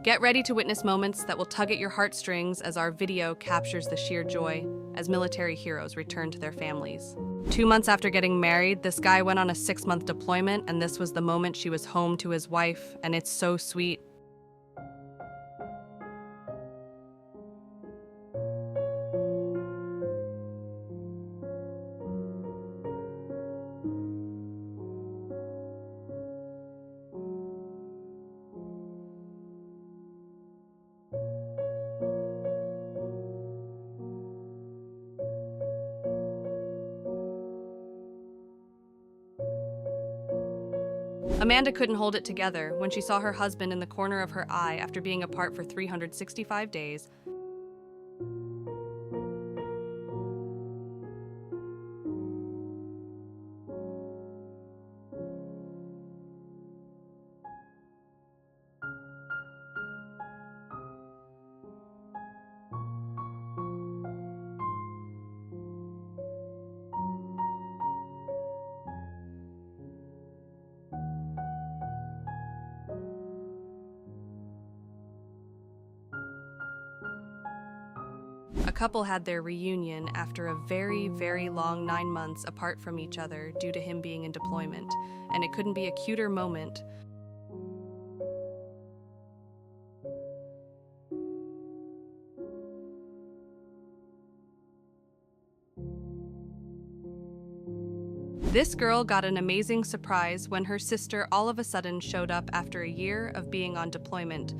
Get ready to witness moments that will tug at your heartstrings as our video captures the sheer joy as military heroes return to their families. 2 months after getting married, this guy went on a 6-month deployment, and this was the moment she was home to his wife, and it's so sweet. Amanda couldn't hold it together when she saw her husband in the corner of her eye after being apart for 365 days. A couple had their reunion after a very, very long 9 months apart from each other due to him being in deployment, and it couldn't be a cuter moment. This girl got an amazing surprise when her sister all of a sudden showed up after a year of being on deployment.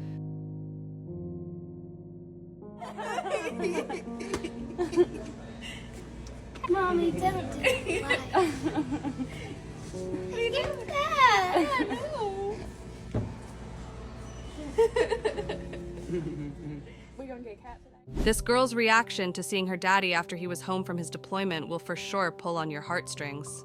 Mommy, don't do that. Get that. No. We gonna get cat today? This girl's reaction to seeing her daddy after he was home from his deployment will for sure pull on your heartstrings.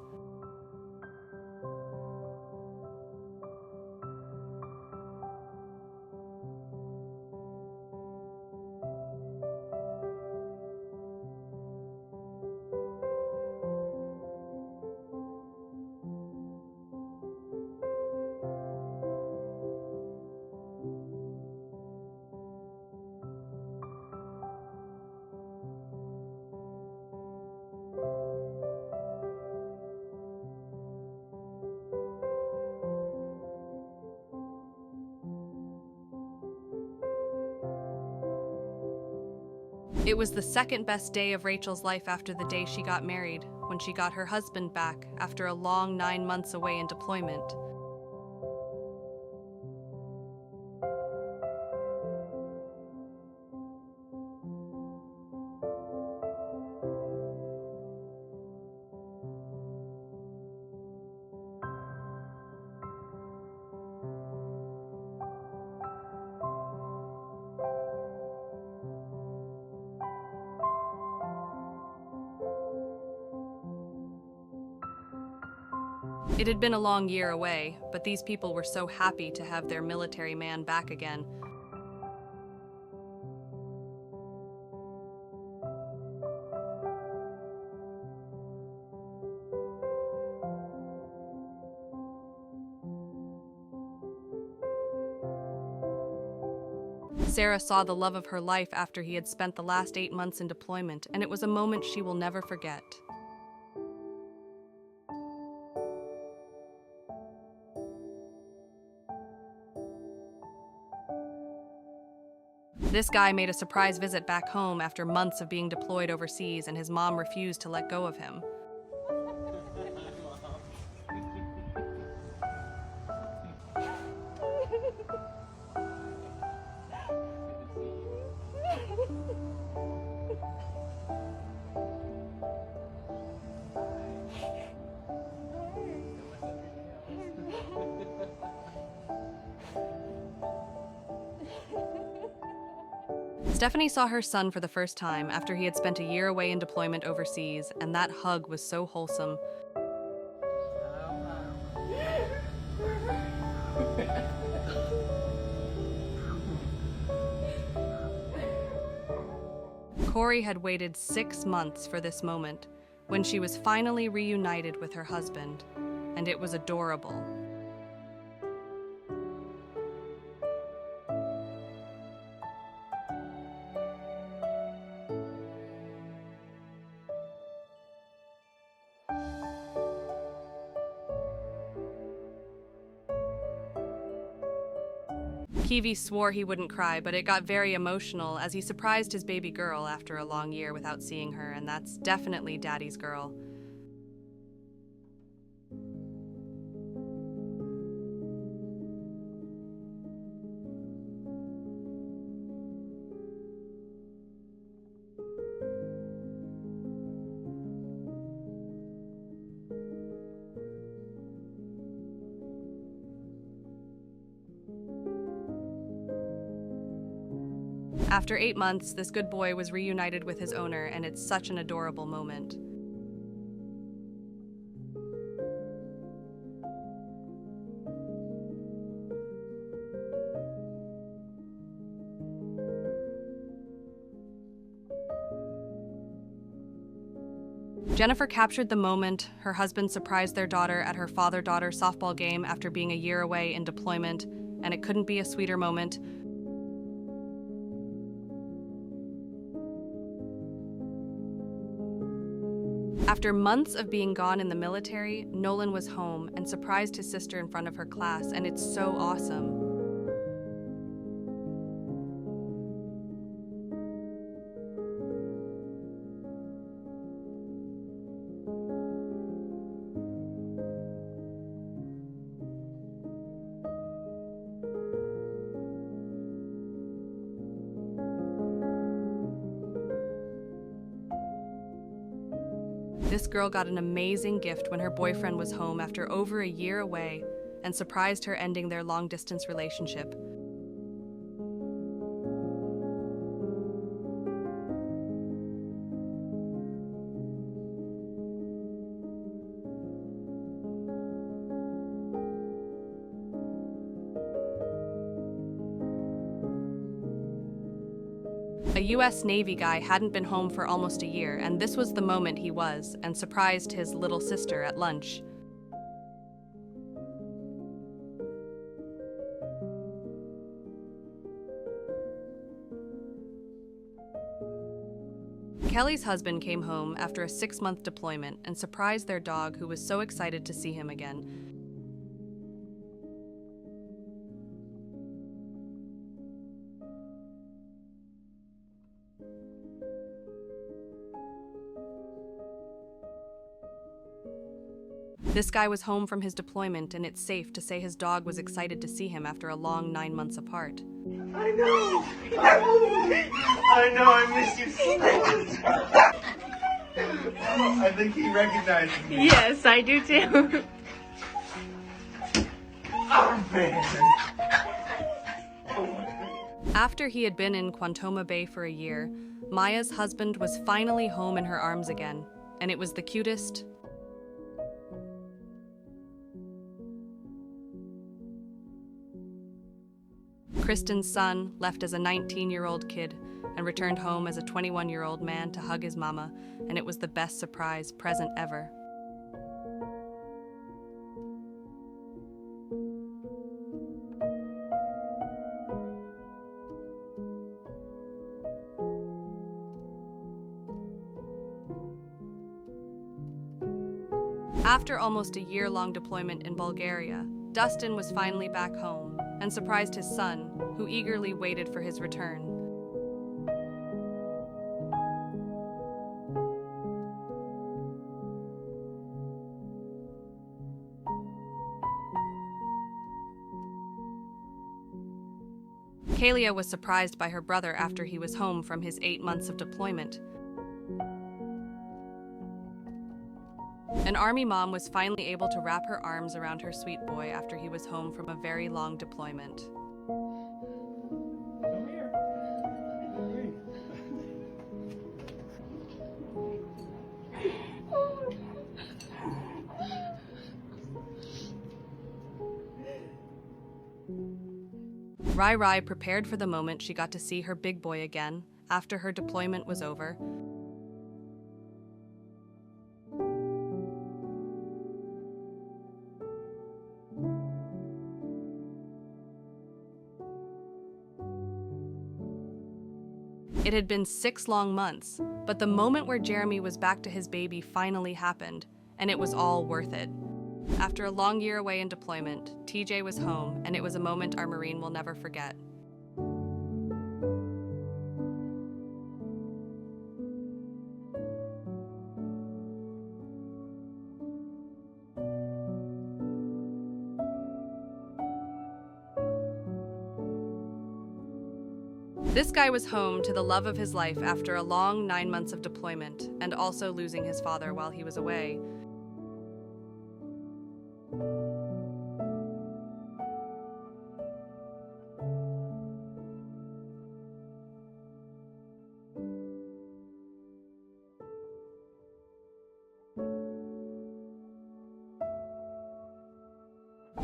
It was the second best day of Rachel's life after the day she got married, when she got her husband back after a long 9 months away in deployment. It had been a long year away, but these people were so happy to have their military man back again. Sarah saw the love of her life after he had spent the last 8 months in deployment, and it was a moment she will never forget. This guy made a surprise visit back home after months of being deployed overseas, and his mom refused to let go of him. Stephanie saw her son for the first time after he had spent a year away in deployment overseas, and that hug was so wholesome. Corey had waited 6 months for this moment, when she was finally reunited with her husband, and it was adorable. Peavy swore he wouldn't cry, but it got very emotional as he surprised his baby girl after a long year without seeing her, and that's definitely Daddy's girl. After 8 months, this good boy was reunited with his owner, and it's such an adorable moment. Jennifer captured the moment her husband surprised their daughter at her father-daughter softball game after being a year away in deployment, and it couldn't be a sweeter moment. After months of being gone in the military, Nolan was home and surprised his sister in front of her class, and it's so awesome. This girl got an amazing gift when her boyfriend was home after over a year away and surprised her, ending their long-distance relationship. A U.S. Navy guy hadn't been home for almost a year, and this was the moment he was, and surprised his little sister at lunch. Kelly's husband came home after a 6-month deployment and surprised their dog, who was so excited to see him again. This guy was home from his deployment, and it's safe to say his dog was excited to see him after a long 9 months apart. I know! I miss you so much! I think he recognized me. Yes, I do too. Oh, man! After he had been in Quantoma Bay for a year, Maya's husband was finally home in her arms again, and it was the cutest. Kristen's son left as a 19-year-old kid and returned home as a 21-year-old man to hug his mama, and it was the best surprise present ever. After almost a year-long deployment in Bulgaria, Dustin was finally back home and surprised his son, who eagerly waited for his return. Kalia was surprised by her brother after he was home from his 8 months of deployment. An Army mom was finally able to wrap her arms around her sweet boy after he was home from a very long deployment. Come here. Rai Rai prepared for the moment she got to see her big boy again after her deployment was over. It had been 6 long months, but the moment where Jeremy was back to his baby finally happened, and it was all worth it. After a long year away in deployment, TJ was home, and it was a moment our Marine will never forget. This guy was home to the love of his life after a long 9 months of deployment, and also losing his father while he was away.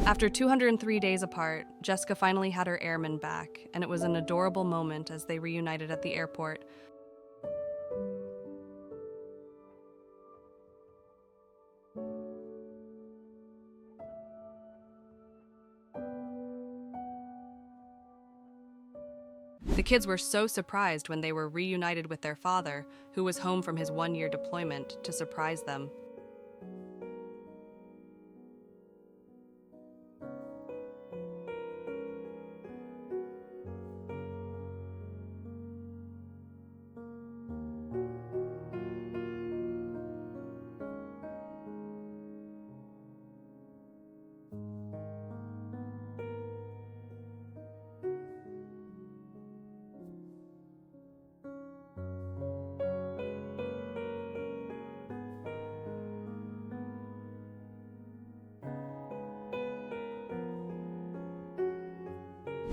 After 203 days apart, Jessica finally had her airman back, and it was an adorable moment as they reunited at the airport. The kids were so surprised when they were reunited with their father, who was home from his 1-year deployment, to surprise them.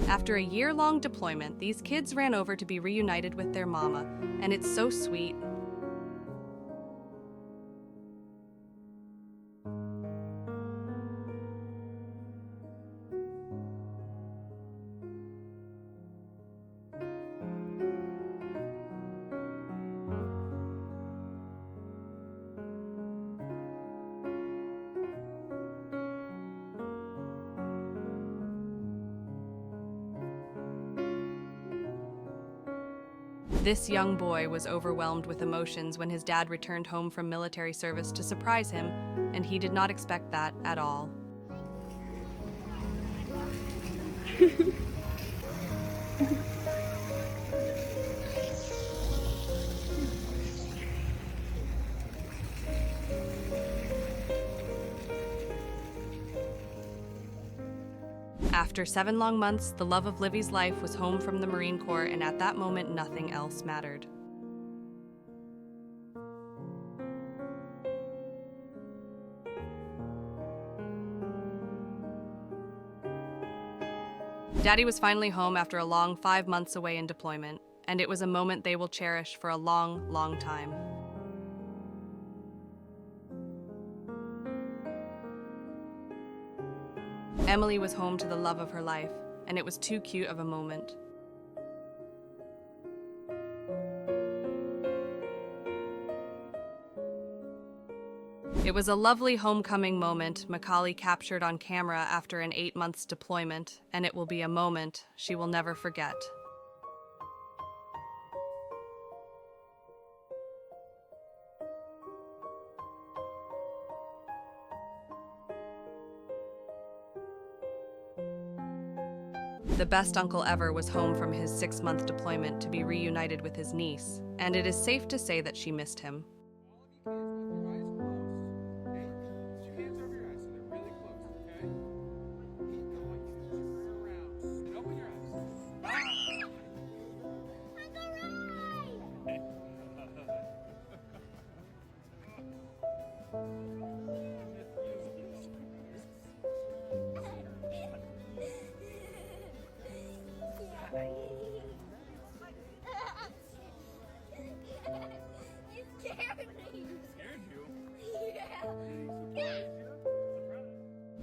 After a year-long deployment, these kids ran over to be reunited with their mama, and it's so sweet. This young boy was overwhelmed with emotions when his dad returned home from military service to surprise him, and he did not expect that at all. After 7 long months, the love of Livy's life was home from the Marine Corps, and at that moment, nothing else mattered. Daddy was finally home after a long 5 months away in deployment, and it was a moment they will cherish for a long, long time. Emily was home to the love of her life, and it was too cute of a moment. It was a lovely homecoming moment Macaulay captured on camera after an 8 months deployment, and it will be a moment she will never forget. The best uncle ever was home from his 6-month deployment to be reunited with his niece, and it is safe to say that she missed him.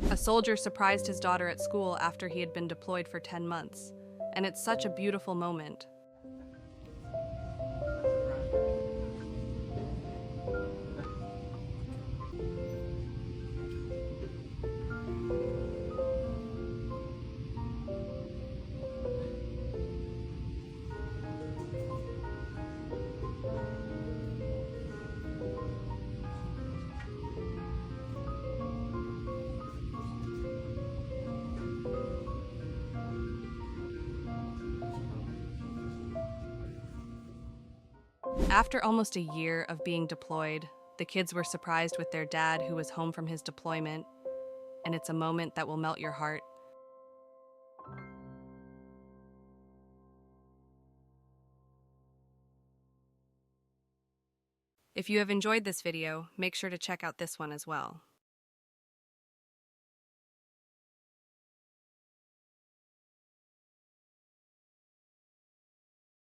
A soldier surprised his daughter at school after he had been deployed for 10 months, and it's such a beautiful moment. After almost a year of being deployed, the kids were surprised with their dad who was home from his deployment, and it's a moment that will melt your heart. If you have enjoyed this video, make sure to check out this one as well.